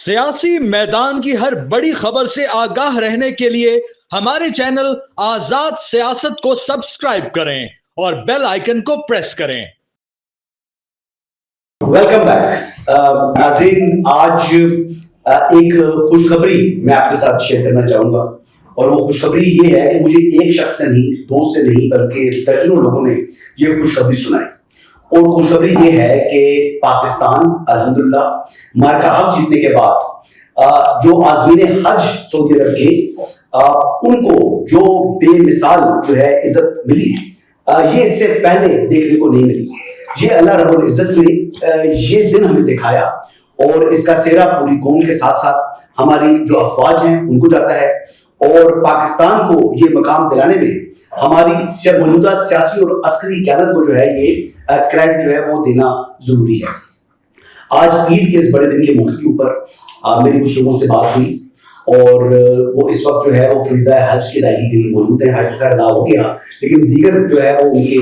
सियासी मैदान की हर बड़ी खबर से आगाह रहने के लिए हमारे चैनल आजाद सियासत को सब्सक्राइब करें और बेल आइकन को प्रेस करें। वेलकम बैक नाज़रीन। आज एक खुशखबरी मैं आपके साथ शेयर करना चाहूंगा और वो खुशखबरी ये है कि मुझे एक शख्स से नहीं, दो से नहीं, बल्कि दर्जनों लोगों ने ये खुशखबरी सुनाई। और खुशखबरी ये है कि पाकिस्तान अल्हम्दुलिल्लाह मार्का हक जीतने के बाद जो आज़मीन हज सऊदी अरब के उनको जो बेमिसाल जो है इज्जत मिली, ये इससे पहले देखने को नहीं मिली। ये अल्लाह रब्बुल इज्जत ने ये दिन हमें दिखाया और इसका सेहरा पूरी कौम के साथ साथ हमारी जो अफवाज हैं उनको जाता है और पाकिस्तान को ये मकाम दिलाने में हमारी मौजूदा सियासी और अस्करी क़यादत को जो है ये क्रेडिट जो है वो देना जरूरी है। आज ईद के इस बड़े दिन के मौके के ऊपर मेरी कुछ लोगों से बात हुई और वो इस वक्त जो है वो फरीज़ा हज की अदायगी के लिए मौजूद है। हज तो खैर अदा हो गया, लेकिन दीगर जो है वो उनके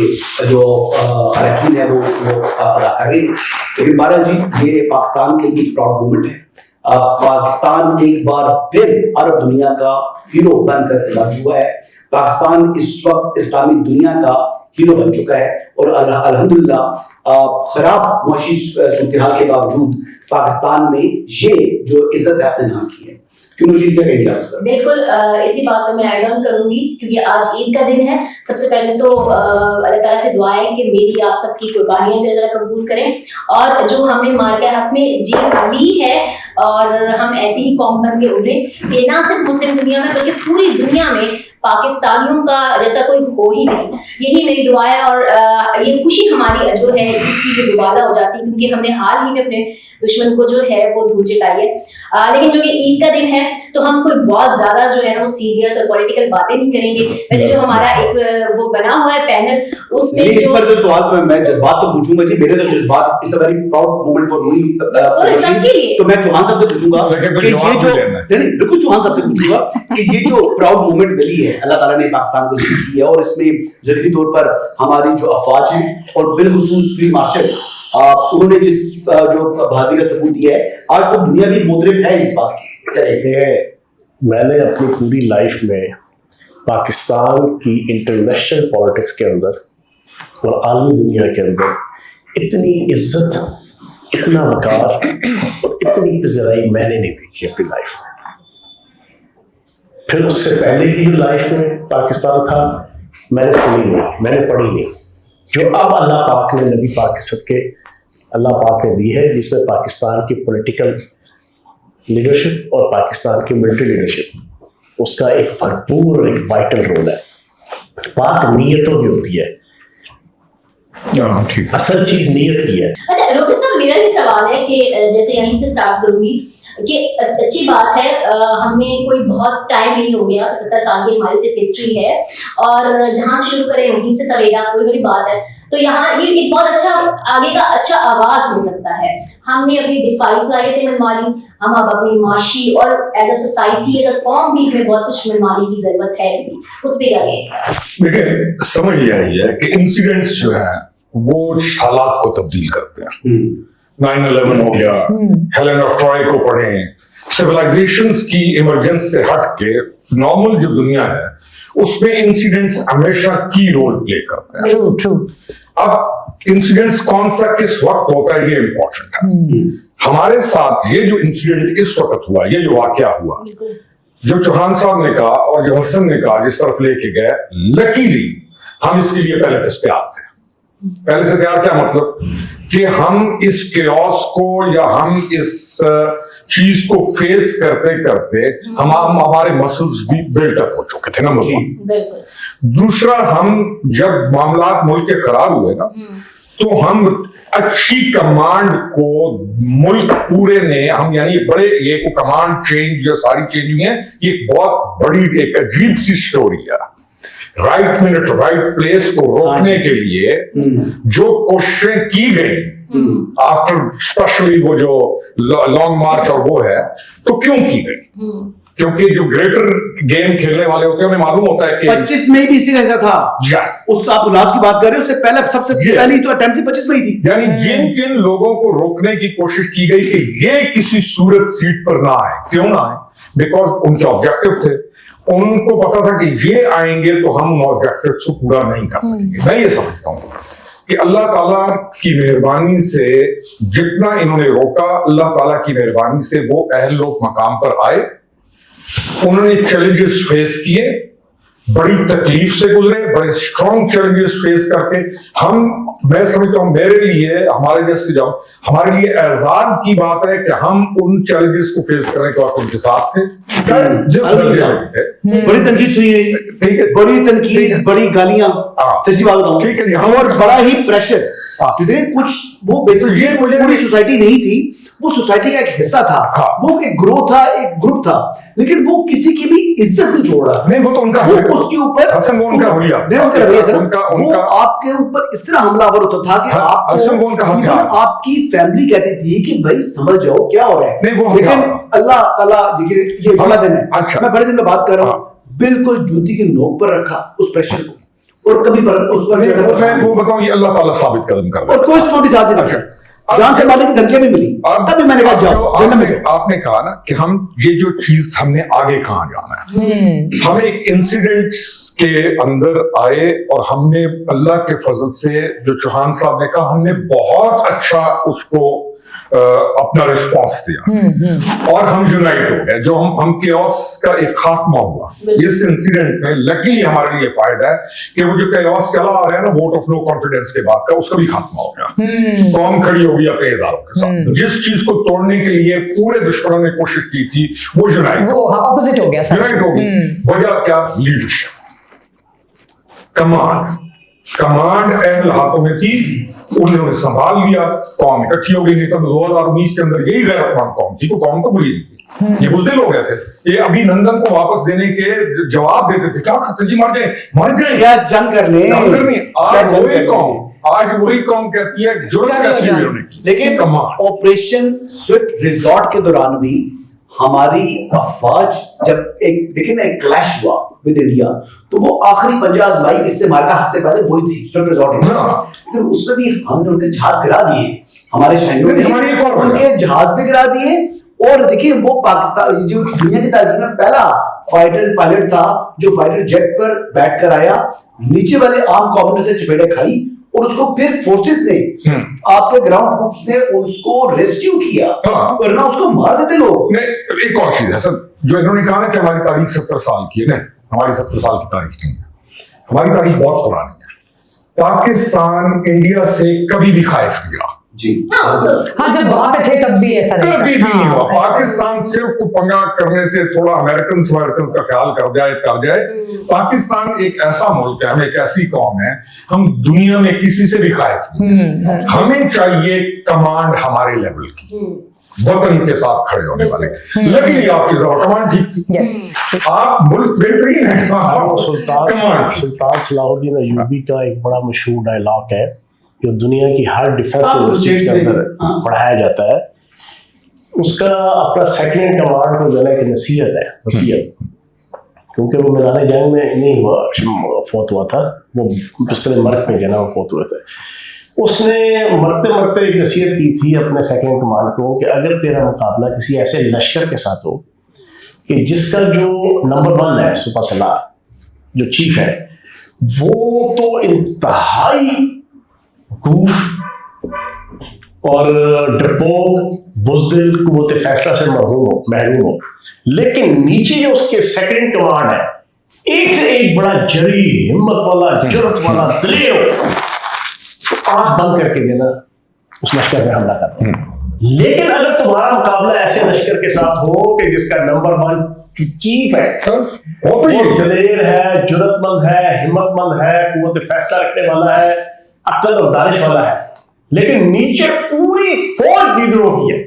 जो अरकान है वो अदा कर रहे हैं। लेकिन बहरहाल जी, ये पाकिस्तान के लिए प्राउड मोमेंट है। पाकिस्तान एक बार फिर अरब दुनिया का हीरो बनकर इमर्ज हुआ है। पाकिस्तान इस वक्त इस्लामी दुनिया का हीरो बन चुका है और अल्हम्दुलिल्लाह खराब मुआशी सूरत-ए-हाल के बावजूद पाकिस्तान ने ये जो इज्जत है अपने नाम की है। बिल्कुल इसी बात में मैं ऐड ऑन करूंगी क्योंकि आज ईद का दिन है। सबसे पहले तो अल्लाह ताला से दुआ है कि मेरी आप सबकी कुर्बानियां अल्लाह ताला कबूल करें और जो हमने मार्का हक में जीत ली है और हम ऐसी ही कौम बन के उभरे कि ना सिर्फ मुस्लिम दुनिया में बल्कि पूरी दुनिया में पाकिस्तानियों का जैसा कोई हो ही नहीं। यही मेरी दुआ है और ये खुशी हमारी जो है ईद की वो दोबारा हो जाती है क्योंकि हमने हाल ही में अपने दुश्मन को जो है वो धूल चटाई है। लेकिन जो कि ईद का दिन है तो हम कोई बहुत ज्यादा जो है ना वो सीरियस और पॉलिटिकल बातें नहीं करेंगे। वैसे जो हमारा एक वो बना हुआ है पैनल उसमें इस पर जो सवाल मैं जज्बात तो पूछूंगा जी, मेरे तो जज्बात is a very proud moment for me तो मैं चौहान साहब से पूछूंगा कि ये जो नहीं बिल्कुल चौहान साहब से पूछूंगा कि ये जो प्राउड मोमेंट मिली है अल्लाह ताला ने पाकिस्तान को दी है और इसमें ज़रूरी तौर पर हमारी जो अफवाज है और बिलखुसूस फील्ड मार्शल उन्होंने जिस जो बहादुरी का सबूत दिया है, आज तो दुनिया भी मुतरिफ है इस बात की। मैंने अपनी पूरी लाइफ में पाकिस्तान की इंटरनेशनल पॉलिटिक्स के अंदर और आलमी दुनिया के अंदर इतनी इज्जत, इतना वकार और इतनी पज़राई मैंने नहीं देखी अपनी लाइफ में। फिर उससे पहले की जो लाइफ में पाकिस्तान था मैंने सुनी नहीं, मैंने पढ़ी नहीं। जो अब अल्लाह पाक ने नबी पाक के सदके अल्लाह पाक ने दी है, जिसमें पाकिस्तान की पॉलिटिकल लीडरशिप और पाकिस्तान की मिलिट्री लीडरशिप उसका एक भरपूर एक वाइटल रोल है। बात नीयतों की होती है, असल चीज नीयत की है। अच्छा रोहित साहब, मेरा ये सवाल है कि जैसे यहीं से स्टार्ट करूंगी कि अच्छी बात है हमें कोई बहुत टाइम नहीं हो गया, 70 साल की हमारी सिर्फ हिस्ट्री है और जहां से शुरू करें वहीं से सवेरा कोई बड़ी बात है। तो यहाँ ये एक बहुत अच्छा आगे का अच्छा आवाज हो सकता है। हमने अपनी दिफाई सलाहियतें मनवा ली, हम अब अपनी माशी और as a society as a कौम भी हमें बहुत कुछ मनवाने की जरूरत है। उस पर क्या कहेंगे? देखिए, समझ यही है कि इंसिडेंट्स जो है वो हालात को तब्दील करते हैं। 9/11 हो गया, हेलेन ऑफ ट्रॉय को पढ़ें, सिविलाइजेशंस की इमरजेंस से हट के नॉर्मल जो दुनिया है उसमें इंसिडेंट्स हमेशा की रोल प्ले करते हैं। अब इंसिडेंट्स कौन सा किस वक्त होता है ये इंपॉर्टेंट है। हमारे साथ ये जो इंसिडेंट इस वक्त हुआ, ये जो वाकया हुआ, जो चौहान साहब ने कहा और जो हसन ने कहा जिस तरफ लेके गए, लकीली हम इसके लिए पहले से तैयार थे। पहले से तैयार क्या मतलब कि हम इस केओस को या हम इस चीज को फेस करते करते हम हमारे मसल्स भी बिल्टअप हो चुके थे, नंबर 1। दूसरा, हम जब मामला मुल्क के खराब हुए ना तो हम अच्छी कमांड को मुल्क पूरे ने हम यानी बड़े ये कमांड चेंज जो सारी चेंज हुई है, ये बहुत बड़ी एक अजीब सी स्टोरी है। राइट मिनट राइट प्लेस को रोकने के लिए जो कोशिशें की गई आफ्टर स्पेशली वो जो लॉन्ग मार्च और वो है, तो क्यों की गई? क्योंकि जो ग्रेटर गेम खेलने वाले होते हैं उन्हें मालूम होता है कि 25 में भी इसी ऐसा था। यस, उस आप लास्ट की बात कर रहे हो, उससे पहले सबसे पहली तो अटेम्प्ट थी 25 में ही थी। यानी जिन जिन लोगों को रोकने की कोशिश की गई कि ये किसी सूरत सीट पर ना आए, क्यों ना आए? बिकॉज उनके ऑब्जेक्टिव थे, उनको पता था कि ये आएंगे तो हम उन ऑब्जेक्टिव को पूरा नहीं कर सकेंगे। मैं ये समझता हूं कि अल्लाह ताला की मेहरबानी से जितना इन्होंने रोका, अल्लाह ताला की मेहरबानी से वो अहल लोग मकाम पर आए, उन्होंने चैलेंजेस फेस किए, बड़ी तकलीफ से गुजरे, बड़े स्ट्रॉन्ग चैलेंजेस फेस करके मैं समझता हूं मेरे लिए, हमारे जैसे जब हमारे लिए एजाज की बात है कि हम उन चैलेंजेस को फेस करने के बाद उनके साथ थे, जिस दर्जे में थे। बड़ी तनकीद सुनी है, ठीक है, बड़ी तनकीद, बड़ी गालियां, सच्ची बात बताऊं, ठीक है, और बड़ा ही प्रेशर। कुछ वो बेसिकली पूरी सोसाइटी नहीं थी, वो सोसाइटी का एक हिस्सा था, वो एक ग्रोथ था, एक ग्रुप था, लेकिन वो किसी की भी इज्जत नहीं छोड़ रहा। नहीं, वो तो उनका वो उसके ऊपर वो उनका हुलिया, उनका रवैया था ना, वो आपके ऊपर इस तरह हमलावर होता था कि आपकी फैमिली कहती थी कि भाई समझ जाओ क्या हो रहा है। लेकिन अल्लाह ताला ये बड़ा दिन है, मैं बड़े दिन में बात कर रहा हूँ, बिल्कुल जूती की नोक पर रखा उस प्रेशर को, और कभी उस पर वो बताऊं, ये अल्लाह ताला साबित कदम कर, और कोई सपोर्ट साथ नहीं रखा, जान से मारने की धमकियां भी मिली, तभी मैंने कहा जाओ। आपने कहा ना कि हम ये जो चीज हमने आगे कहां जाना है, हम एक इंसिडेंट के अंदर आए और हमने अल्लाह के फजल से, जो चौहान साहब ने कहा, हमने बहुत अच्छा उसको अपना रिस्पॉन्स दिया और हम यूनाइट हो गए, जो हम केओस का एक खात्मा हुआ इस इंसिडेंट में। लकीली हमारे लिए फायदा है कि वो जो केओस चला आ रहा है ना वोट ऑफ नो कॉन्फिडेंस के बाद का, उसका भी खात्मा हो गया, कौम खड़ी हो गई अपने इदारों के साथ। जिस चीज को तोड़ने के लिए पूरे दुश्मनों ने कोशिश की थी वो यूनाइट ऑपोजिट हो गया, यूनाइट हो गई। वजह क्या? लीडरशिप, कमांड अहल हाथों में थी, उन्होंने संभाल लिया, कौम इकट्ठी हो गई। नहीं तो 2019 के अंदर यही गैरतमंद कौम थी, तो कौम तो बुरी नहीं थी, ये बुज़दिल हो गए थे। ये अभिनंदन को वापस देने के जवाब देते थे, क्या करते जी, मर जाए क्या जंग कर ले, आज वही कौम कहती है जुर्म कैसी होने की। लेकिन ऑपरेशन स्विफ्ट रिजॉर्ट के दौरान भी हमारी अफवाज, जब एक देखिए ना एक क्लैश हुआ विद इंडिया, तो वो आखिरी पंजा आजमाई, इससे मारका हाथ से पहले वही थी स्विफ्ट रिजॉर्ट, लेकिन उसमें भी हमने उनके जहाज गिरा दिए, हमारे सैनिकों ने उनके जहाज भी गिरा दिए। और देखिए वो पाकिस्तान जो दुनिया की तारीख में पहला फाइटर पायलट था जो फाइटर जेट पर बैठकर आया, नीचे वाले आर्म कॉमोडर से चपेटे खाई, और उसको फिर फोर्सेस ने, आपके ग्राउंड ट्रूप्स ने उसको रेस्क्यू किया, वरना उसको मार देते लोग। एक और चीज है सर, जो इन्होंने कहा ना कि हमारी तारीख 70 साल की है ना, हमारी 70 साल की तारीख नहीं है, हमारी तारीख बहुत पुरानी है। पाकिस्तान इंडिया से कभी भी खाइफ नहीं रहा जी, हाँ, जब वहां पे थे तब भी ऐसा कभी भी नहीं हुआ। पाकिस्तान सिर्फ को पंगा करने से थोड़ा अमेरिकन का ख्याल कर जाए। पाकिस्तान एक ऐसा मुल्क है, हम एक ऐसी कौम है, हम दुनिया में किसी से भी खाइफ नहीं। हमें चाहिए कमांड हमारे लेवल की, वतन के साथ खड़े होने वाले। लकीली आपकी कमांड ठीक, आप मुल्क बेहतरीन है। सुल्तान सलाहुद्दीन अय्यूबी का एक बड़ा मशहूर डायलॉग है जो दुनिया की हर डिफेंस यूनिवर्सिटी के अंदर पढ़ाया जाता है। उसका अपना सेकंड कमांड को जो है एक नसीहत, क्योंकि वो मैदान जंग में नहीं हुआ, फौत हुआ था, वो बिस्तर मर्द में जो वो फौत हुए थे। उसने मरते मरते एक नसीहत की थी अपने सेकंड कमांड को कि अगर तेरा मुकाबला किसी ऐसे लश्कर के साथ हो कि जिसका जो नंबर 1 है सुपा सलाह, जो चीफ है, वो तो इंतहाई गूफ और डरपोक, बुज़दिल, कुव्वत फैसला से महरूम हो, लेकिन नीचे जो उसके सेकंड कमांड है, एक से एक बड़ा जरी, हिम्मत वाला, जुर्रत वाला, दलेर, आंख बंद करके देना उस लश्कर में हमला करना। लेकिन अगर तुम्हारा मुकाबला ऐसे लश्कर के साथ हो कि जिसका नंबर 1 चीफ है, वो दलेर है, जुर्रतमंद है, हिम्मतमंद है, कुव्वत फैसला रखने वाला है, अक्ल और दानिश वाला है, लेकिन नीचे पूरी फौज विद्रोह की है,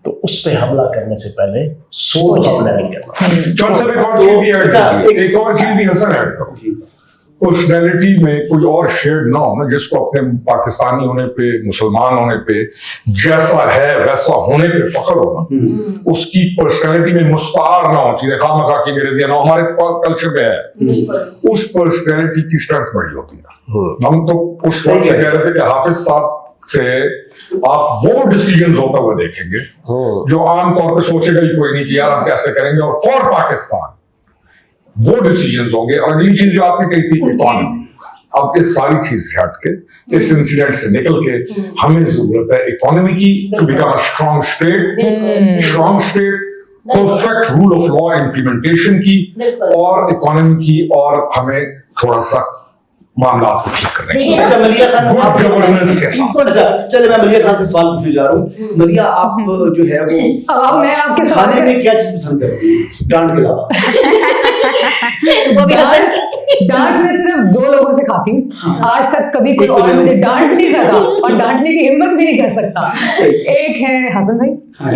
तो उस पे हमला करने से पहले सोच प्लानिंग करना। एक और चीज भी हसन ऐड करो, पर्सनैलिटी में कोई और शेड ना हो ना, जिसको अपने पाकिस्तानी होने पे, मुसलमान होने पे, जैसा है वैसा होने पे फख्र हो ना, उसकी पर्सनैलिटी में मुस्तार ना हो चीजें खामखा की मेरे ज़हन में, हमारे कल्चर में है, उस पर्सनैलिटी की स्ट्रेंथ बड़ी होती है। हम तो उस वक्त से कह रहे थे कि हाफिज साहब से आप वो डिसीजन होता हुआ देखेंगे जो आमतौर पे सोचेगा ही कोई नहीं कि यार हम कैसे करेंगे, और फॉर पाकिस्तान वो डिसीजंस होंगे। और अगली चीज जो आपने कही थी इकोनॉमी, अब इस सारी चीज से हट के, इस इंसिडेंट से निकल के हमें जरूरत है इकोनॉमी की, to become a strong state, perfect rule of law implementation की, और इकोनॉमी की, और हमें थोड़ा सा मामला को ठीक करने की। अच्छा मलिया खान, गुड गवर्नेंस के साथ। अच्छा चलिए मैं मलिया खान से सवाल पूछने जा रहा हूँ। मलिया आप जो है वो मैं आपके खाने में क्या चीज पसंद करती हैं डांट के अलावा? वो भी हसन डांट में सिर्फ 2 लोगों से खाती हूँ, आज तक कभी कोई और मुझे डांट नहीं सका और डांटने की हिम्मत भी नहीं कर सकता। एक है हसन भाई,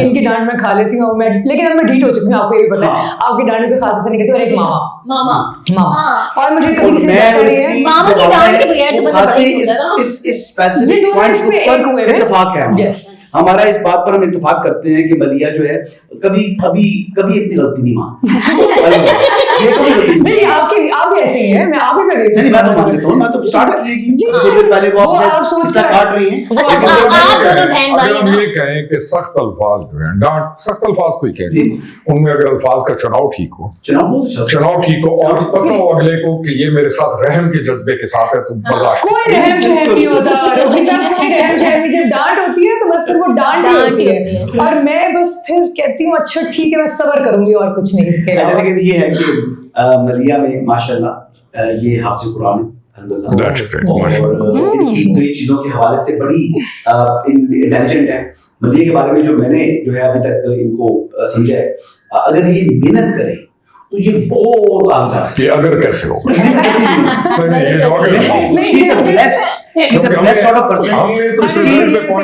इनकी डांट मैं खा लेती हूँ मैं, लेकिन अब मैं ढीठ हो चुकी हूँ, आपको ये भी पता है। आपकी डांट में खास से नहीं कहती। और एक मामा, और मुझे कभी किसी ने डांटा नहीं है। मामा की डांट के बगैर तो बंदा बड़ा ही होता है ना। इस स्पेसिफिक पॉइंट पर इत्तेफाक है हमारा। इस बात पर हम इत्तेफाक करते हैं कि मलिया जो है कभी अपनी गलती नहीं मानती। नहीं, आप भी ऐसे ही है, मैं आप ही पे गई। नहीं मैं तो मान लेता हूँ, मैं तो स्टार्ट की थी थोड़ी देर पहले वो आपसे इसका काट रही हैं। अच्छा आप दोनों बहन भाई अगर है हम ना। ये कहें कि सख्त अल्फाज जो हैं, डांट सख्त अल्फाज कोई कहते हैं, उनमें अगर अल्फाज का चुनाव ठीक हो, चुनाव ठीक हो, और पता हो अगले को कि ये मेरे साथ रहम के जज्बे के साथ है, तो बर्दाश्त। कोई रहम शहम नहीं होता रोही साहब, कोई रहम शहम नहीं। जब डांट होती है तो बस फिर वो डांट ही होती है, और मैं बस फिर कहती हूँ अच्छा ठीक है मैं सब्र करूंगी और कुछ नहीं इसके अलावा। लेकिन ये है कि मलिया में माशाल्लाह ये हाफिज़ कुरान है अल्हम्दुलिल्लाह, और इनकी चीजों के हवाले से बड़ी इंटेलिजेंट है। मलिया के बारे में जो मैंने जो है अभी तक इनको समझा है, अगर ये मेहनत करें तो ये बहुत आगे जा सकती कि अगर कैसे हो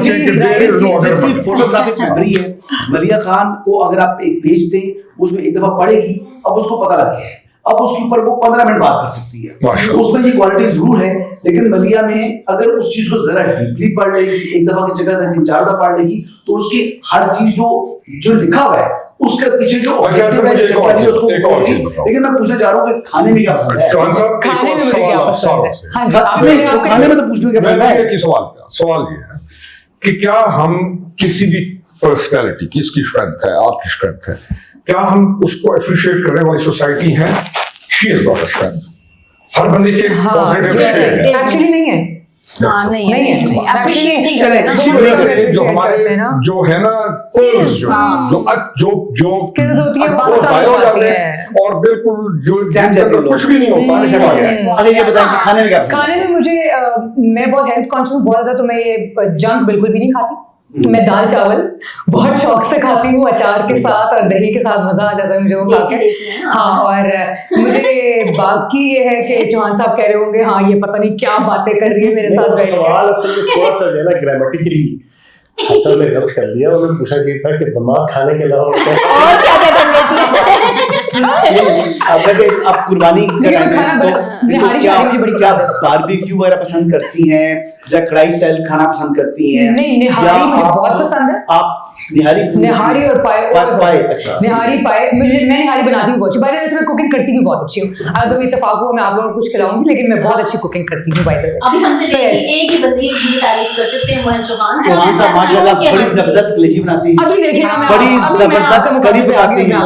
जिसकी फोटोग्राफिक मेमोरी है। मलिया खान को अगर आप एक पेज दें, उसमें एक दफा पढ़ेगी, अब उसको पता लग गया है, अब उसके ऊपर वो 15 मिनट बात कर सकती है। उसमें ये क्वालिटी जरूर है, लेकिन मलिया में अगर उस चीज को जरा डीपली पढ़ लेगी, एक दफा की जगह 3-4 दफा पढ़ लेगी, तो उसकी हर चीज जो लिखा हुआ है उसके पीछे जो ऑब्जेक्टिव है उसको। लेकिन मैं पूछना चाह रहा हूँ कि खाने में क्या पसंद है? खाने में मुझे क्या पसंद है? खाने में तो पूछने क्या पसंद है? सवाल ये है कि क्या हम किसी भी पर्सनैलिटी की, इसकी स्ट्रेंथ है, आपकी स्ट्रेंथ है, क्या हम उसको अप्रिशिएट करने वाली सोसाइटी है? She is got a strength. हर बंदे के पॉजिटिव शेड है, एक्चुअली नहीं है। नहीं है एक्चुअली चले जो हमारे जो है ना फर्ज जो स्किल्स होती है वो गायब हो जाते हैं, और बिल्कुल जो कुछ भी नहीं होता। अरे ये बताएं कि खाने में क्या पसंद है? खाने में मुझे मैं बहुत हेल्थ कॉन्शियस हूँ बहुत ज्यादा, तो मैं ये जंक बिल्कुल भी नहीं खाती। मैं दाल चावल बहुत शौक से खाती हूँ, अचार के साथ और दही के साथ मजा आ जाता है मुझे वो खा के। हाँ, और मुझे बाकी ये है कि चौहान साहब कह रहे होंगे हाँ ये पता नहीं क्या बातें कर रही है मेरे साथ। सवाल असल में थोड़ा सा जो है ग्रामेटिकली असल में गलत कर लिया। उन्होंने पूछा चाहिए था कि दिमाग खाने के अलावा और क्या क्या कर लेती अब वैसे आप कुर्बानी क्या बारबेक्यू वगैरह पसंद करती हैं या कढ़ाई स्टाइल खाना पसंद करती हैं? नहीं, निहारी मुझे बहुत पसंद है। आप निहारी और पाए अच्छा निहारी पाए मैं निहारी बनाती हूँ बहुत अच्छी। बाय द वे मैं कुकिंग करती भी बहुत अच्छी हूँ। अगर कोई इत्तेफाक हो मैं आप लोगों को कुछ खिलाऊंगी, लेकिन मैं बहुत अच्छी कुकिंग करती हूँ। बाय द वे अभी हमसे एक ही बंदे की तारीफ कर सकते हैं, वो है चौहान साहब। माशाल्लाह बड़ी जबरदस्त कलेजी बनाती हैं, अभी देखिए ना बड़ी जबरदस्त कड़ी बनाती हैं।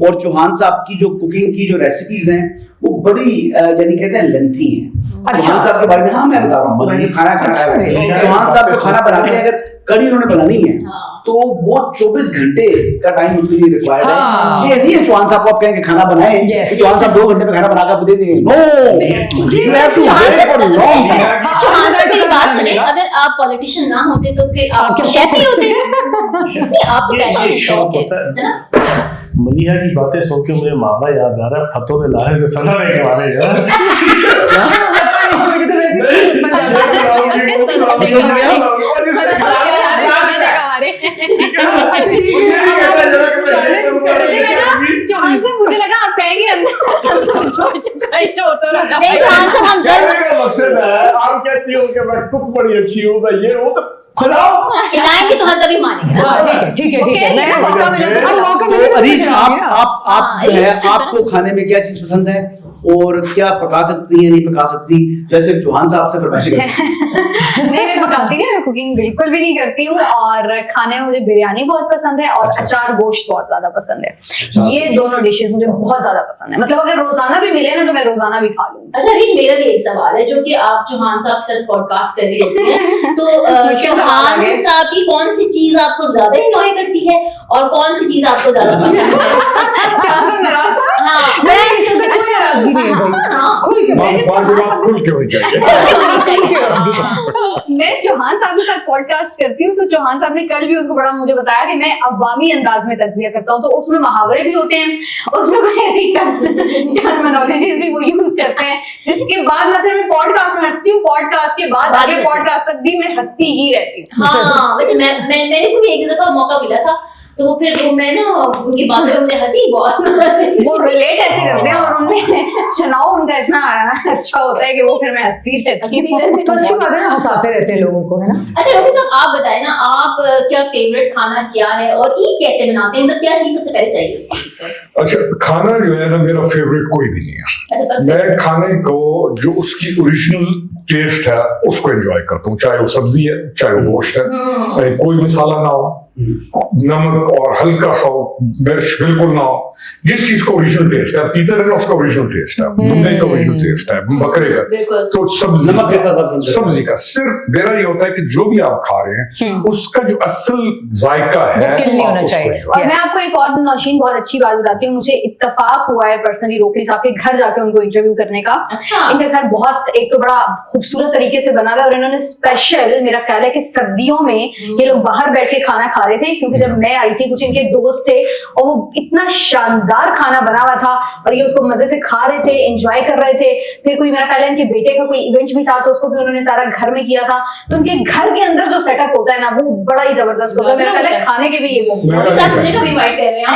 और चौहान साहब की जो कुकिंग की जो रेसिपीज हैं वो बड़ी यानी कहते हैं लेंथी हैं। चौहान साहब के बारे में हाँ मैं बता रहा हूँ, मैंने खाना खाया है। चौहान साहब जो खाना बनाते हैं, अगर कड़ी उन्होंने बनानी है तो वो 24 घंटे का टाइम उसके लिए रिक्वायर्ड है। ये नहीं है चौहान साहब को आप कहेंगे खाना बनाएं, चौहान साहब 2 घंटे में खाना बनाकर आपको दे देंगे। No, you have to wait for long time. Chauhan साहब की बात सुने, अगर आप पॉलिटिशियन ना होते तो फिर आप शेफ ही होते। नहीं, आप तो पैशन शौक है ना। मलिया की बातें सुन के मुझे मामा याद आ रहा है, फतों में लाहे से सदा नहीं कमाने यार। चौहान से मुझे लगा आप कहेंगे छोड़ चुका है जो होता रहा। नहीं चौहान साहब हम जल्द कहने का मकसद है, आप कहती हो कि मैं कुक बड़ी अच्छी हूँ, मैं ये हूँ, तो खिलाओ। खिलाएंगे तो हम तभी मानेंगे ना। ठीक है Okay, मैं मौका मिला तो हम मौका मिला तो तो अरीज खिलाएंगे ना। आप जो है आपको खाने में क्या चीज पसंद है और क्या पका सकती है नहीं पका सकती, जैसे चौहान साहब से फरमाइश कर सकती हैं। नहीं मैं पकाती नहीं, मैं कुकिंग बिल्कुल भी नहीं करती हूँ, और खाने में मुझे बिरयानी बहुत पसंद है और अचार गोश्त बहुत ज्यादा पसंद है। ये दोनों डिशेस मुझे बहुत ज्यादा पसंद है, मतलब अगर रोजाना भी मिले ना तो मैं रोजाना भी खा लूंगी। अच्छा रीच, मेरा भी एक सवाल है, जो कि आप चौहान साहब से पॉडकास्ट कर रही होती हैं, तो चौहान साहब की कौन सी चीज आपको ज्यादा एंजॉय करती है और कौन सी चीज आपको ज्यादा पसंद है? हाँ नाराजगी नहीं है भाई, खुल के बात खुल के होनी चाहिए। मैं चौहान साहब के साथ पॉडकास्ट करती हूँ, तो चौहान साहब ने कल भी उसको बड़ा मुझे बताया कि मैं अवामी अंदाज में तज्जिया करता हूँ, तो उसमें मुहावरे भी होते हैं, उसमें कोई ऐसी टर्मिनोलॉजीज भी वो यूज करते हैं, जिसके बाद न सिर्फ मैं पॉडकास्ट में हंसती हूँ, पॉडकास्ट के बाद अगले पॉडकास्ट तक भी मैं हंसती ही रहती हूँ। हाँ वैसे मैंने को भी एक दफा मौका मिला था, तो वो फिर वो मैं ना उनकी बातों में मुझे हंसी बहुत। वो रिलेट ऐसे करते हैं और उनमें चुनाव उनका इतना अच्छा होता है कि वो फिर मैं हंसती रहती हूँ। तो अच्छी बात है ना, हंसाते रहते हैं लोगों को, है ना। अच्छा रवि साहब आप बताएं ना, आप क्या फेवरेट खाना क्या है और ईद कैसे बनाते हैं, मतलब क्या चीज सबसे पहले चाहिए? अच्छा, खाना जो है ना मेरा फेवरेट कोई भी नहीं है। अच्छा सब मैं खाने को जो उसकी ओरिजिनल टेस्ट है उसको एंजॉय करता हूँ, चाहे वो सब्जी है चाहे वो गोश्त है, चाहे कोई मसाला ना हो, नमक और हल्का सा मिर्च बिल्कुल ना हो, जिस चीज का ओरिजिनल टेस्ट है, पीते रहना उसका ओरिजिनल टेस्ट है, मुर्गे का ओरिजिनल टेस्ट है, बकरे का, तो सब्जी नमक के साथ सब्जी का सिर्फ मेरा ये होता है कि जो भी आप खा रहे हैं उसका जो असल जायका है नहीं होना चाहिए। और मैं आपको एक और नौशीन बहुत अच्छी बात बताती हूँ, मुझे इत्तेफाक हुआ है पर्सनली रोकड़ी साहब के घर जाके उनको इंटरव्यू करने का। अच्छा। इनका घर बहुत एक तो बड़ा खूबसूरत तरीके से बना हुआ है, और इन्होंने स्पेशल, मेरा ख्याल है कि सर्दियों में ये लोग बाहर बैठ के खाना खा रहे थे, क्योंकि जब मैं आई थी कुछ इनके दोस्त थे और वो इतना शानदार खाना बना हुआ था और ये उसको मजे से खा रहे थे, एंजॉय कर रहे थे। फिर कोई मेरा ख्याल है इनके बेटे का कोई इवेंट भी था, तो उसको भी उन्होंने सारा घर में किया था। तो उनके घर के अंदर जो सेटअप होता है ना, वो बड़ा ही जबरदस्त होता है। मेरा ख्याल है खाने के भी ये रवि साहब मुझे कभी इनवाइट कर रहे हैं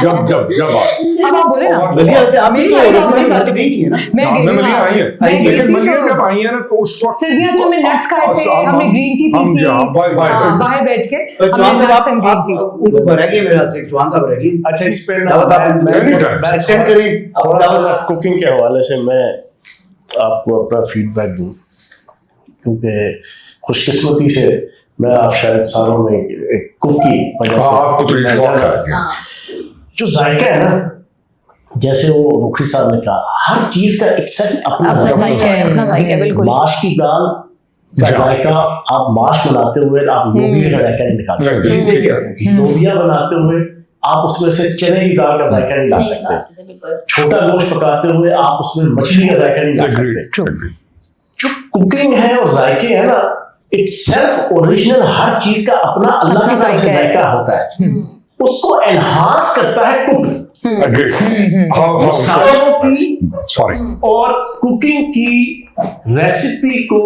जब जब जब अब आप बोले ना, बलिया से आप भी घर तो गई नहीं है ना? मैं मलिया आई है, मैं गई लेकिन थी मलिया तो- जब आई है ना तो उस वक्त सर्दियां तो हमने नट्स खाए थे, हमने ग्रीन टी पी थी, बाहर बैठ के तो हमने चौहान nuts साहब and green tea। उनको रह गई मेरे हाथ से, चौहान साहब रह गई। अच्छा, इस पे दावत आप मैं एक्सटेंड करें थोड़ा सा कुकिंग के हवाले से मैं आपको अपना फीडबैक दूं, क्योंकि खुशकिस्मती से मैं आप शायद सालों में एक कुक की वजह से आपको तो ये शौक है। जो जायका है ना, जैसे वो रुखी साहब ने कहा, हर चीज का एक सेट अपना जायका है, बिल्कुल। माश की दाल का जायका, आप माश बनाते हुए आप लोबिया का जायका नहीं निकाल सकते, लोबिया बनाते हुए आप उसमें से चने की दाल का जायका नहीं ला सकते, छोटा गोश्त पकाते हुए आप उसमें मछली का जायका नहीं ला सकते। जो कुकिंग है और जायके है ना, इट्स सेल्फ ओरिजिनल, हर चीज का अपना अल्लाह की तरफ से जायका होता है, उसको एनहांस करता है कुक। मसालों की और कुकिंग की रेसिपी को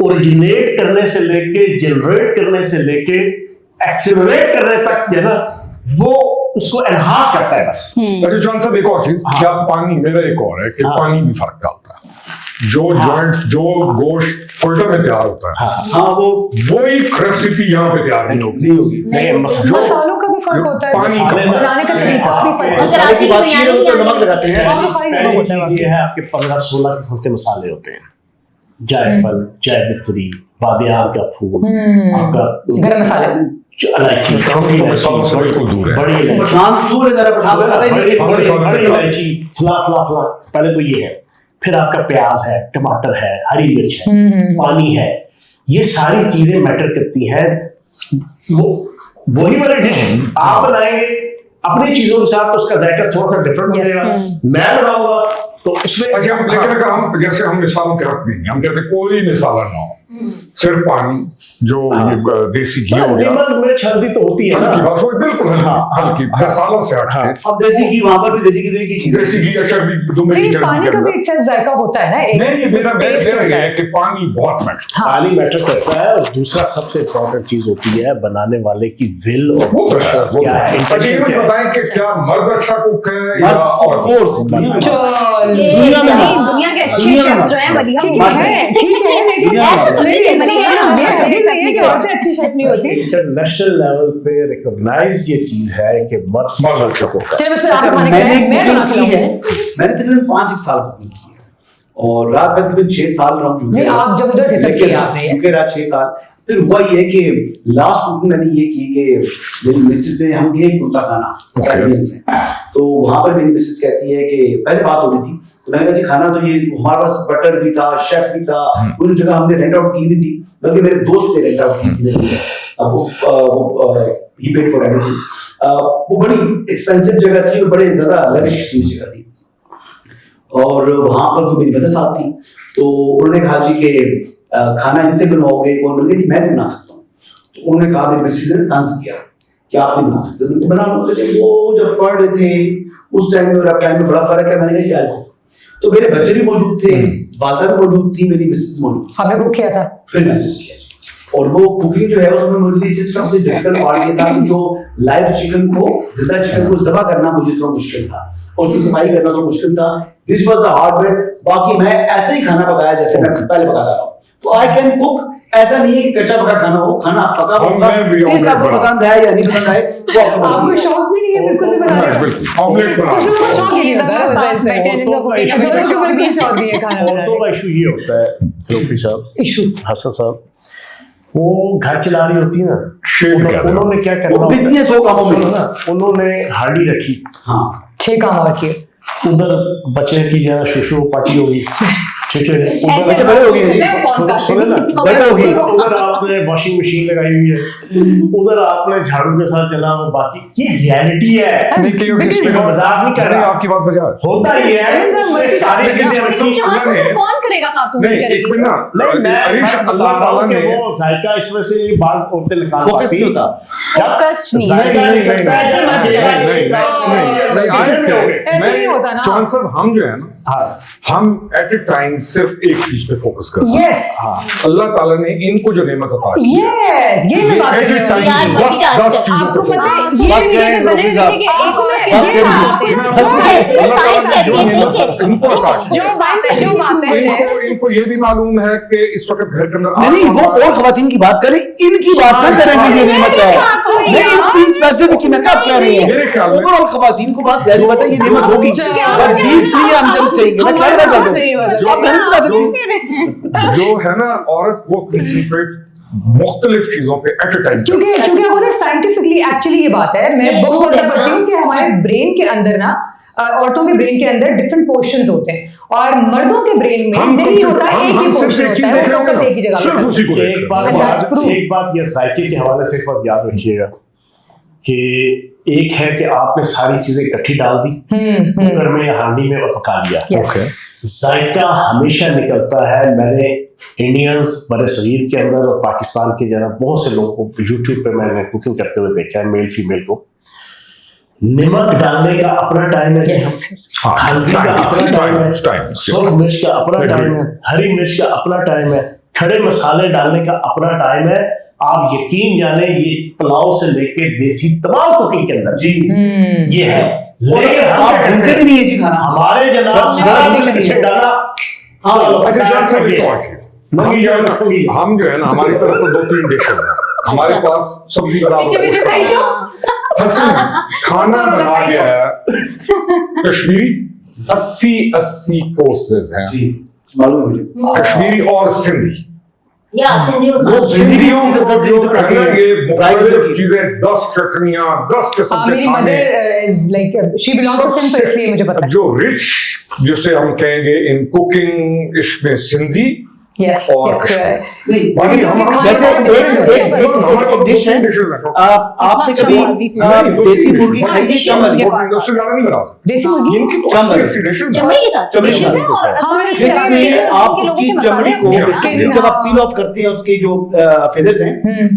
ओरिजिनेट करने से लेके, जनरेट करने से लेके, एक्सेलरेट करने तक जो है ना, वो उसको एनहांस करता है बस। अच्छा जॉन साहब, एक और चीज, क्या पानी, मेरा एक और है कि पानी भी फर्क डालता है। जो जॉइंट, जो गोश्त फिल्टर में तैयार होता है, हाँ वो वही रेसिपी यहाँ पे तैयार नहीं होगी। मसालों का भी फर्क होता है, पानी का बनाने का तरीका भी फर्क होता है। कराची की बिरयानी तो नमक लगाते हैं। पहली चीज ये है, आपके 15-16 किस्म के मसाले होते हैं, जायफल, जावित्री, बादियान का फूल, आपका गरम मसाला, इलायची, छोटी इलायची, बड़ी इलायची, बड़ी इलायची, फला, पहले तो ये है। फिर आपका प्याज है, टमाटर है, हरी मिर्च है, पानी है, ये सारी चीजें मैटर करती हैं। वही वाली डिश आप बनाएंगे अपनी चीजों के साथ, तो उसका जायका थोड़ा सा डिफरेंट बनेगा। मैं बनाऊंगा तो उसमें अच्छा, लेकिन अगर हम जैसे हम मिसालों के रख देंगे, हम कहते कोई मिसाला ना हो, सिर्फ पानी, जो ये देसी घी हो गया, नमक मिर्च हल्दी तो होती है हल्की, ना। बस वो बिल्कुल हल्की मसालों से हट के। अब देसी घी वहां पर भी देसी घी तो एक ही चीज है। देसी घी या चर्बी, दुम्बे की लेकिन चर्बी पानी के का भी अंदर। एक सेल्फ जायका होता है ना, एक नहीं, मेरा taste ये होता है कि पानी बहुत मैटर। पानी मैटर करता है, और दूसरा सबसे इम्पोर्टेंट चीज होती है बनाने वाले की विल और वो तो है, वो क्या है, तो है। intention ये क्या है। बताएं कि क्या मर्द अच्छा कुक है या ऑफ औरत? कोर्स दुनिया में नहीं, दुनिया के अच्छे दुनिया में शेफ्स जो हैं बढ़िया ठीक कुक है, हैं। ठीक है, लेकिन दुनिया में ऐसा तो नहीं है, दुनिया में ये अच्छा भी नहीं है कि औरतें अच्छी शेफ नहीं होती। इंटरनेशनल लेवल पे रिकॉग्नाइज ये चीज है कि मर्द मर्द अच्छा cook है। चलिए बस फिर अच्छा, आप खाने मैंने मैं कुकिंग बना की है, मैंने तकरीबन 5 साल कुकिंग की है, और रात में तकरीबन 6 साल रहा हूँ। नहीं, आप जब उधर थे तब लेकिन किया आपने, yes. क्योंकि रात 6 साल, फिर हुआ ये कि लास्ट कुकिंग मैंने ये की कि मेरी मिसेस ने, हम गए कुर्ता खाना कैरेबियन से, तो वहां पर मेरी मिसेस कहती है कि पहले बात हो रही थी, तो मैंने कहा जी खाना तो ये हमारे पास बटर भी था, शेफ भी था, पूरी जगह हमने रेंट आउट की भी थी, बल्कि मेरे दोस्त ने रेंट आउट की थी मेरे लिए। अब वो ही पेड फॉर एवरीथिंग। वो बड़ी एक्सपेंसिव जगह थी और बड़े ज्यादा लविश जगह थी, और वहां पर मेरी मदद साथ थी, तो उन्होंने कहा जी कि खाना इनसे बनवाओगे, कौन बन गई थी, मैं भी बना सकता हूँ। तो उन्होंने कहा, मेरे मिसेस ने तंज किया कि आप नहीं बना सकते, तो बना लो। लेकिन वो जब पढ़ रहे थे उस टाइम में और अब टाइम में बड़ा फर्क है, मैंने कहा क्या है, तो मेरे बच्चे भी मौजूद थे, वालदा भी मौजूद थी, मेरी मिसेस मौजूद थी, हमने कुक किया था। फिर मैंने कुक किया। और वो कुकिंग जो है उसमें मेरे लिए सिर्फ सबसे डिफिकल्ट पार्ट ये था कि जो लाइव चिकन को, जिंदा चिकन को ज़बह करना मुझे थोड़ा मुश्किल था, और उसकी सफाई करना थोड़ा मुश्किल था। This was the hard bit. बाकी मैं ऐसे ही खाना पकाया जैसे मैं पहले पकाता रहा हूं, तो आई कैन कुक। ऐसा नहीं है कि कच्चा पका खाना हो, खाना पका होगा, टेस्ट आपको पसंद है या नहीं पसंद है वो आपकी आपको मर्जी है। शौक भी नहीं है बिल्कुल भी बनाने का? बिल्कुल ऑमलेट बना कुछ लोगों को शौक ही नहीं होता है, साथ बैठे हैं, जिनको औरतों का कुकिंग issue- दोनों को बिल्कुल शौक नहीं है खाना औरतों बनाने का इशू ये होता है, त्रोपी साहब, इशू। हसन साहब, वो घर चला रही होती है ना, शेप क्या था? उन्होंने क्या करना वो होता है? बिजी है 100 कामों में। सुनो ना, उन्होंने हांडी रखी, हाँ 6 काम और किए। उधर बच्चे की जरा शुशु पार्टी होगी, ठीक है, उधर बच्चे बड़े हो गए हैं, सुने ना, बड़े हो गए। उधर आपने वॉशिंग मशीन लगाई हुई है, उधर आपने झाड़ू के साथ चला, वो बाकी ये रियलिटी है। नहीं कि इसमें मैं मजाक नहीं कर रहा, आपकी बात बजा होता ही है, उसमें सारी चीजें रखी। कौन करेगा खातून नहीं, करेगी? एक मिनट ना, नहीं, मैं अरीश, बता अल्लाह रहा ताला हूं कि ने वो जायका इसमें से बाज औरतें निकाल फोकस पाती नहीं होता। Focused नहीं। जायका नहीं, निकलता है, नहीं, जब नहीं, जायका नहीं, निकलता है, नहीं, नहीं, किचन आज में से हो गए। ऐसे नहीं होता ना। चौहान साहब, हम जो है ना, हाँ, हम एट ए टाइम सिर्फ एक चीज पे फोकस कर सकते यस हैं। अल्लाह ताला ने इनको जो नेमत अता की है, यस, ये मैं बात एट करने ए वाली यार, टाइम हूँ। 10 चीजों आपको पे पता है फोकस। ये बस भी करें, मैंने रोकी साहब। बस ये करें। बात है। बस करें। अल्लाह ताला ने जो साइंस नेमत करके इनको अता की जो है, बात है, जो बात है इनको ये भी मालूम है कि इस वक्त घर के अंदर नहीं वो और खवातीन की बात करें, इनकी बात ना करें कि ये नेमत है। नहीं, इन 3 स्पेसिफिक की मैंने कहा आप कह रही हैं, मेरे ख्याल में- ओवरऑल खवातीन को बस जारी पता है ये नेमत होगी, बट these 3 हम जब सही मैं क्लियर कर दूं, सही बात है। आप घर में बता सकती जो है ना, औरत वो कंसंट्रेट मुख्तलिफ चीजों पे एट ए टाइम। क्योंकि क्योंकि बोलते साइंटिफिकली एक्चुअली ये बात है, मैं ये बुक्स खुद पढ़ता है, पढ़ती हूँ कि हमारे ब्रेन के अंदर ना औरतों के ब्रेन के अंदर डिफरेंट पोर्शंस होते हैं, और मर्दों के ब्रेन में नहीं होता है, एक ही पोर्शन होता है, वो फोकस एक ही जगह सिर्फ पे उसी को एक बात And that's proof. एक बात ये जायके के हवाले से एक बात याद रखिएगा कि एक है कि आपने सारी चीजें इकट्ठी डाल दी कुकर में या हांडी में और पका लिया, Yes. जायका हमेशा निकलता है। मैंने इंडियंस बड़े सगीर के अंदर और पाकिस्तान के जरा बहुत से लोगों को यूट्यूब पे मैंने कुकिंग करते हुए देखा है, मेल फीमेल को। नमक डालने का अपना टाइम है, Yes. हल्दी का अपना टाइम है, सुर्ख मिर्च का अपना टाइम है, हरी मिर्च का अपना टाइम है, खड़े मसाले डालने का अपना टाइम है। आप यकीन जाने ये पुलाव से लेके देसी तमाम कुकिंग के अंदर जी ये है, लेकिन हम आप क्या करते भूलते हैं? भी नहीं है जी खाना। हमारे जनाब सब सारा कुछ कुछ नहीं है। डाला, हाँ, अच्छा जान साहब, एक और चीज। नंगी जान रखूंगी। हम जो है ना, हमारी तरफ तो 2-3 डिशेज हैं हमारे अच्छा। पास, सब्जी पीछे पीछे भाई बराबर जो हसन खाना बना गया है कश्मीरी 80 कोर्सेज हैं, जी मालूम है मुझे। कश्मीरी और सिंधी। या सिंधी वो उतना सिंधियों भी को जबरदस्त जो चीज़ें है ना, बनाती ये हैं। मुख्तलिफ Right. चीजें, 10 चटनियां, 10 किस्म के मेरी खाने, mother is like she belongs to Sindh, तो इसलिए मुझे पता है। जो रिच जिसे हम कहेंगे इन कुकिंग, इसमें सिंधी Yes, और yes, कश्मीरी। right. नहीं बाकी हम जैसे एक डिश है नहीं, आपने कभी देसी मुर्गी खाई है चमड़ी उससे ज्यादा नहीं बना सकते देसी मुर्गी इनकी तो चमड़ी। 80 डिशेज चमड़ी के साथ चमड़ी के Dishes साथ। हैं और हाँ, मैंने असली सुना है। जिसमें आप के लोगों उसकी के चमड़ी को मसाले बेसिकली जब आप पील ऑफ करते हैं उसके जो फेदर्स हैं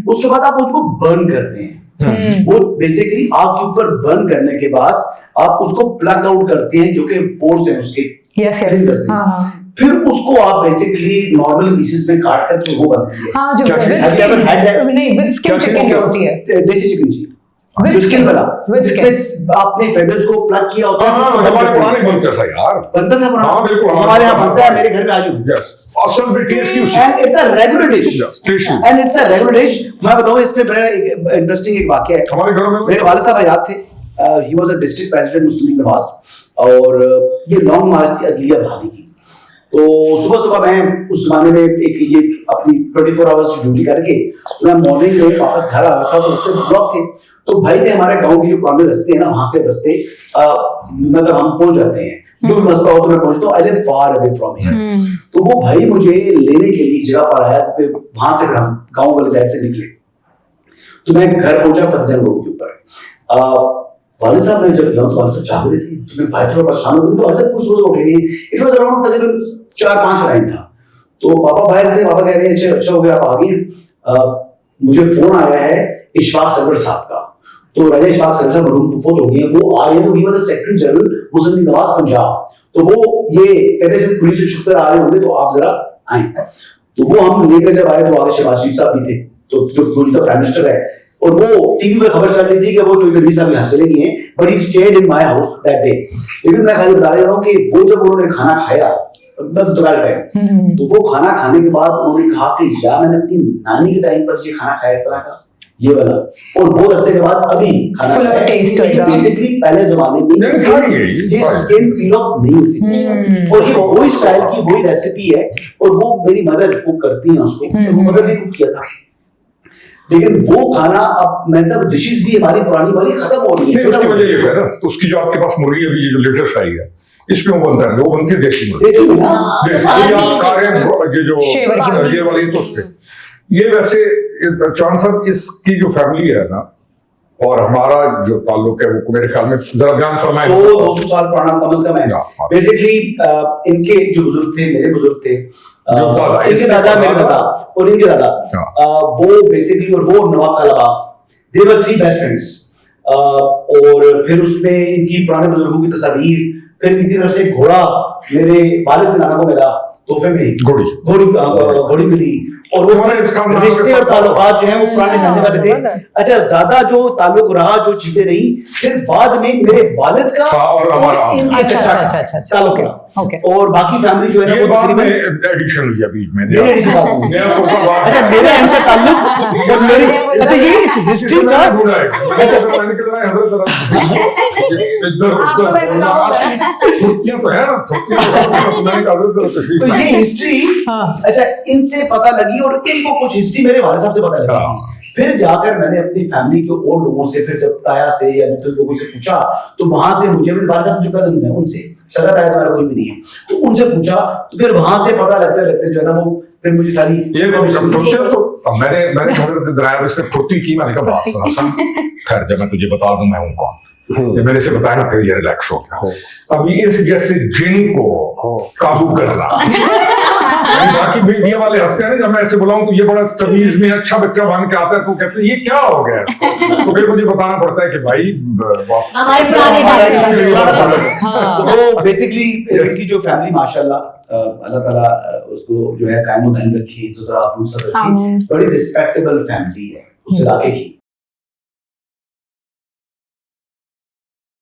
उसके बाद आप उसको बर्न करते हैं। वो बेसिकली आग के ऊपर बर्न करने के बाद आप उसको प्लग आउट करते हैं जो कि पोर्स हैं उसके Yes, clean yes. करते हैं। हाँ, हाँ. फिर उसको आप बेसिकली नॉर्मल पीसेस में काट कर तो वो बनती है हाँ, जो क्या with cheese? Have you ever had that? skin, नहीं, with skin क्या चीज़? chicken जो होती है। देसी चिकन जी With जो स्किन skin. वाला With skin. जिसमें आपने फेदर्स को प्लग किया होता है हाँ उसको हमारे बंद पुराने करते हैं। बनते था यार बनता था पुराना हाँ, बिल्कुल, हमारे यहाँ हाँ, बनता है हाँ। मेरे घर में आज भी Yes. असल में टेस्ट की उसी and it's a regular dish Yes, tasty. And it's a regular dish मैं बताऊं इसमें बड़ा एक इंटरेस्टिंग एक वाकया है हमारे घरों में मेरे वालिद साहब आजाद थे he was a district president Muslim league Nawaz और ये लॉन्ग मार्च थी अदलिया भाली की तो सुबह सुबह मैं उस जमाने में एक ये अपनी 24 आवर्स की ड्यूटी करके मैं मॉर्निंग में वापस घर आ रहा था तो उससे ब्लॉक थे तो भाई थे हमारे गांव के जो पुराने रास्ते हैं ना वहां से रास्ते मतलब हम पहुंच जाते हैं जो भी मसला हो तो मैं पहुंचता हूँ I live far away from here तो वो भाई मुझे लेने के लिए जगह पर आया क्योंकि वहां से हम गांव वाले साइड से निकले तो मैं घर पहुंचा फतेहजंग रोड के ऊपर वालिद साहब ने जब गया तो वालिद साहब चाह रहे थे तो मैं भाई थोड़ा परेशान हो गया तो वालिद साहब कुछ सुबह उठे नहीं इट वाज अराउंड तकरीबन 4-5 टाइम था तो पापा बाहर थे पापा कह रहे हैं अच्छा हो गया आप आ गए मुझे फोन आया है इशफाक सरवर साहब का तो राजा इशफाक सरवर साहब रूम फुफोत हो गए वो आ रहे हैं तो he was the secretary general Muslim league Nawaz Punjab तो वो ये कहते से पुलिस से छुपकर आ रहे होंगे तो आप जरा आए तो वो हम लेकर जब आए तो आगे शहबाज शरीफ साहब भी थे तो जो मौजूदा प्राइम मिनिस्टर है और वो टीवी पे खबर चल रही थी कि वो जो गरीब साहब यहाँ चले गए हैं but he stayed in my house that day लेकिन मैं खाली बता रहा हूँ कि वो जब उन्होंने खाना खाया दोपहर टाइम तो वो खाना खाने के बाद उन्होंने कहा कि या मैंने अपनी नानी के टाइम पर ये खाना खाया इस तरह का ये वाला और बहुत अरसे के बाद अभी खाना Full of खाया। taste तो ये होगा। बेसिकली पहले जमाने में नहीं, खाएंगे, ये खाएंगे। स्किन पील ऑफ नहीं होती थी और ये वही स्टाइल की वही रेसिपी है और वो मेरी मदर कुक करती हैं उसको तो वो मदर ने कुक किया था लेकिन वो खाना अब मतलब डिशेस भी हमारी पुरानी वाली खत्म हो रही नहीं है उसकी वजह ये है ना तो उसकी जो आपके पास मुर्गी अभी ये जो लेटेस्ट आई है इसमें वो बनता है वो बनती है देसी मुर्गी देसी मुर्गी। हाँ, देसी आदमी ये आप खा रहे हैं ये जो शेवर की मुर्गी। ये वाली तो उसपे ये वैसे चौहान साहब इसकी जो फैमिली है ना और हमारा जो ताल्लुक है वो मेरे ख्याल में जरा जान फरमाए 100-200 साल पुराना कम से कम है हाँ। बेसिकली इनके जो बुजुर्ग थे मेरे बुजुर्ग थे जो दादा, इनके इसके दादा मेरे दादा। दादा और इनके दादा हाँ। वो बेसिकली और वो नवाब कालाबाग दे वर 3 बेस्ट फ्रेंड्स और फिर उसमें इनकी पुराने बुजुर्गों की तस्वीर फिर इनकी तरफ से घोड़ा मेरे वालिद नाना को मिला तोहफे में घोड़ी घोड़ी मिली और वो हमारे इस खानदान के रिश्ते और साथ ताल्लुकात जो है वो पुराने जानने वाले थे अच्छा ज्यादा जो ताल्लुक रहा जो चीजें रही फिर बाद में मेरे वालिद का हाँ, और हमारा। इनके अच्छा, चचा अच्छा, अच्छा, का अच्छा, ताल्लुक ओके, रहा। ओके। और बाकी फैमिली जो है ना ये वो बाद में तकरीबन एडिशन हुई अभी में मेरे एडिशन बाद में। नया तोहफा बाद अच्छा मेरा इनका ताल्लुक और मेरी अच्छा ये इस हिस्ट्री इससे का मैंने ढूंढा है अच्छा तो मैंने कितना हजरत इधर आपको मैं बताऊं छुट्टियां तो है ना छुट्टियां तो मैंने कहा हजरत तो तशरीफ ये हिस्ट्री हाँ। अच्छा इनसे पता लगी और इनको कुछ हिस्ट्री मेरे वाले साहब से पता लगी हाँ। थी फिर जाकर मैंने अपनी फैमिली के और लोगों से फिर जब ताया से या मुख्तलिफ लोगों से पूछा तो वहां से मुझे मेरे वाले साहब जो कजन हैं उनसे सगा ताया तो मेरा कोई भी नहीं है तो उनसे पूछा तो फिर वहां से पता लगते लगते जो है ना वो फिर मुझे सारी ये फुर्ती तो मैंने हजरत ड्राइवर से फुर्ती की मैंने कहा बात सुना सन खैर जब मैं तुझे बता दूं मैं हूं कौन ये मेरे से बताया ना फिर ये रिलैक्स हो गया अभी इस जैसे जिन को काबू करना बाकी मीडिया वाले हंसते हैं ना जब मैं ऐसे बुलाऊं तो ये बड़ा तमीज में अच्छा बच्चा बन के आता है तो कहते हैं ये क्या हो गया तो फिर मुझे बताना पड़ता है कि भाई हमारे पुराने तो बेसिकली इनकी जो फैमिली माशाल्लाह अल्लाह ताला उसको जो है कायम दायम रखी इज्जत आबरू सब रखी बड़ी रिस्पेक्टेबल फैमिली है उस इलाके की